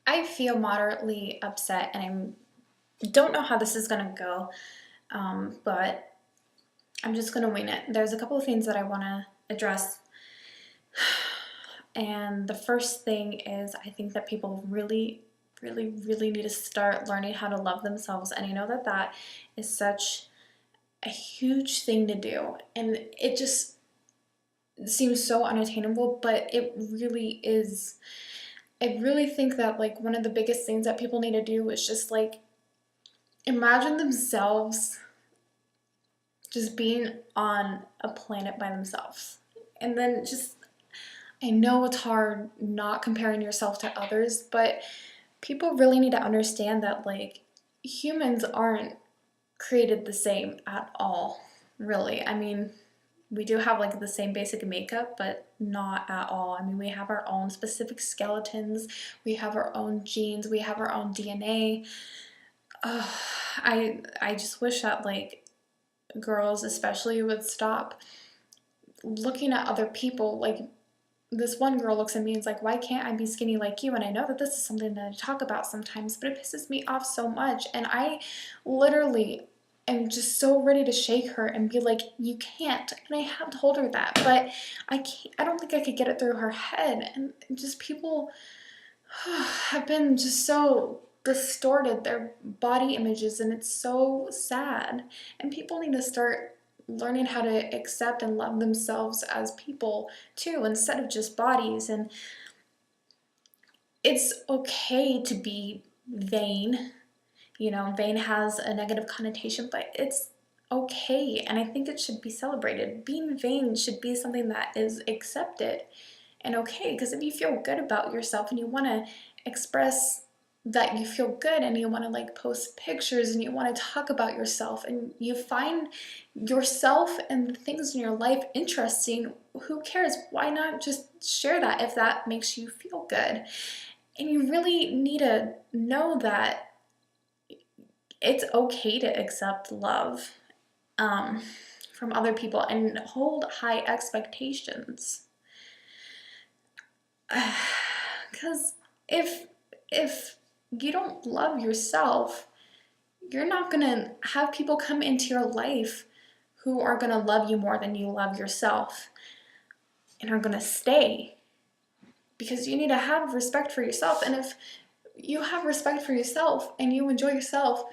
I feel moderately upset, and I don't know how this is gonna go, but I'm just gonna wing it. There's a couple of things that I want to address, and the first thing is I think that people really need to start learning how to love themselves, and I know that that is such a huge thing to do, and it just seems so unattainable, but it really is. I really think that like one of the biggest things that people need to do is just like imagine themselves just being on a planet by themselves. And then just, I know it's hard not comparing yourself to others, but people really need to understand that like humans aren't created the same at all, really. I mean, we do have like the same basic makeup, but not at all. I mean, we have our own specific skeletons, we have our own genes, we have our own DNA. Ugh, I just wish that like girls especially would stop looking at other people. Like this one girl looks at me and is like, why can't I be skinny like you? And I know that this is something that I talk about sometimes, but it pisses me off so much. And I literally am just so ready to shake her and be like, you can't. And I have told her that, but I can't, I don't think I could get it through her head. And just people have been just so distorted, their body images, and it's so sad. And people need to start learning how to accept and love themselves as people too, instead of just bodies. And it's okay to be vain. You know, vain has a negative connotation, but it's okay, and I think it should be celebrated. Being vain should be something that is accepted and okay, because if you feel good about yourself and you want to express that you feel good and you want to like post pictures and you want to talk about yourself and you find yourself and the things in your life interesting, who cares? Why not just share that if that makes you feel good? And you really need to know that it's okay to accept love um, from other people and hold high expectations. Because if you don't love yourself, you're not gonna have people come into your life who are gonna love you more than you love yourself and are gonna stay, because you need to have respect for yourself. And if you have respect for yourself and you enjoy yourself,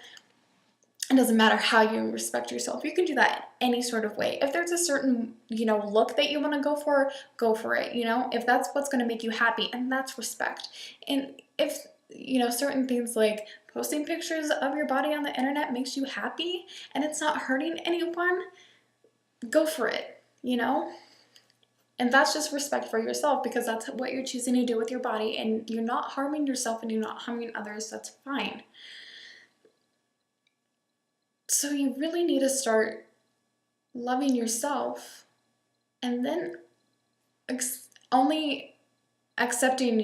it doesn't matter how you respect yourself. You can do that any sort of way. If there's a certain, look that you want to go for it, if that's what's going to make you happy, and that's respect. And if, certain things like posting pictures of your body on the internet makes you happy and it's not hurting anyone, go for it. And that's just respect for yourself, because that's what you're choosing to do with your body, and you're not harming yourself and you're not harming others. That's fine. So you really need to start loving yourself, and then only accepting,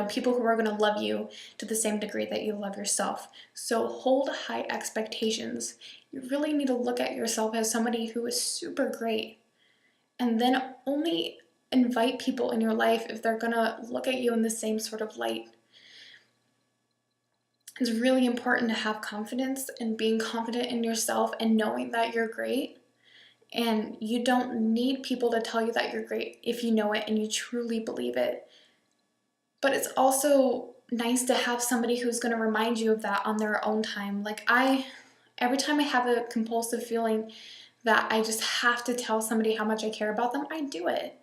people who are going to love you to the same degree that you love yourself. So hold high expectations. You really need to look at yourself as somebody who is super great, and then only invite people in your life if they're going to look at you in the same sort of light. It's really important to have confidence and being confident in yourself and knowing that you're great. And you don't need people to tell you that you're great if you know it and you truly believe it. But it's also nice to have somebody who's going to remind you of that on their own time. Like every time I have a compulsive feeling that I just have to tell somebody how much I care about them, I do it.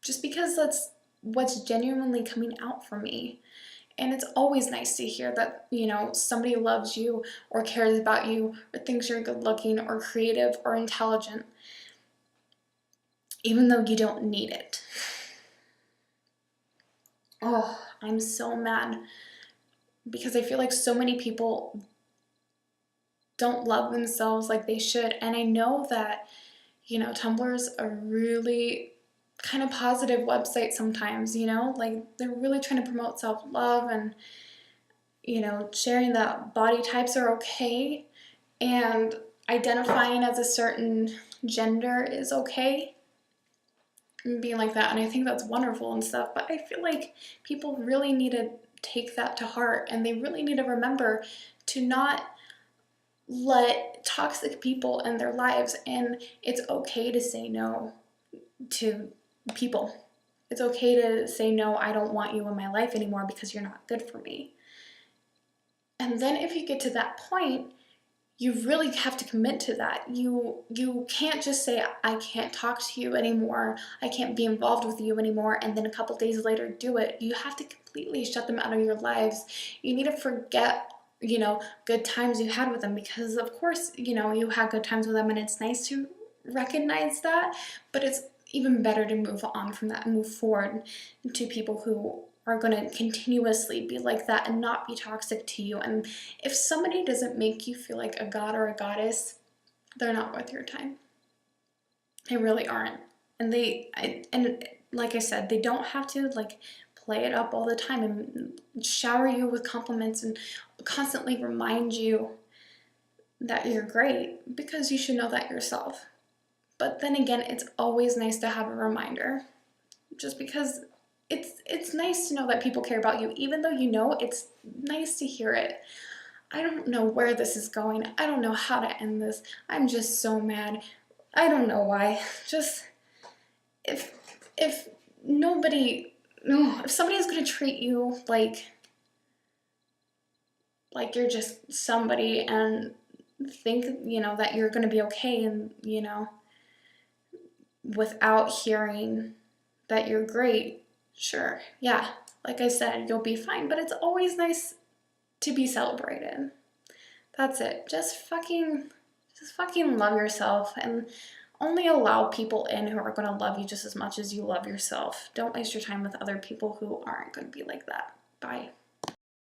Just because that's what's genuinely coming out from me. And it's always nice to hear that, somebody loves you or cares about you or thinks you're good looking or creative or intelligent, even though you don't need it. Oh, I'm so mad because I feel like so many people don't love themselves like they should. And I know that, Tumblr's a really kind of positive website sometimes, like they're really trying to promote self-love and, sharing that body types are okay and identifying as a certain gender is okay. being like that, and I think that's wonderful and stuff, but I feel like people really need to take that to heart, and they really need to remember to not let toxic people in their lives, and it's okay to say no to people. It's okay to say, no, I don't want you in my life anymore because you're not good for me. And then if you get to that point, you really have to commit to that. You can't just say, I can't talk to you anymore, I can't be involved with you anymore, and then a couple days later do it. You have to completely shut them out of your lives. You need to forget, you know, good times you had with them, because of course, you know, you had good times with them, and it's nice to recognize that, but it's even better to move on from that and move forward to people who are going to continuously be like that and not be toxic to you. And if somebody doesn't make you feel like a god or a goddess, they're not worth your time. They really aren't. And and like I said, they don't have to like play it up all the time and shower you with compliments and constantly remind you that you're great, because you should know that yourself. But then again, it's always nice to have a reminder, just because it's nice to know that people care about you, even though you know it's nice to hear it. I don't know where this is going. I don't know how to end this. I'm just so mad. I don't know why. Just if nobody, if somebody's gonna treat you like you're just somebody and think, you know, that you're gonna be okay, and you know, without hearing that you're great, sure, yeah, like I said, you'll be fine, but it's always nice to be celebrated. That's it. Just fucking love yourself, and only allow people in who are going to love you just as much as you love yourself. Don't waste your time with other people who aren't going to be like that. Bye.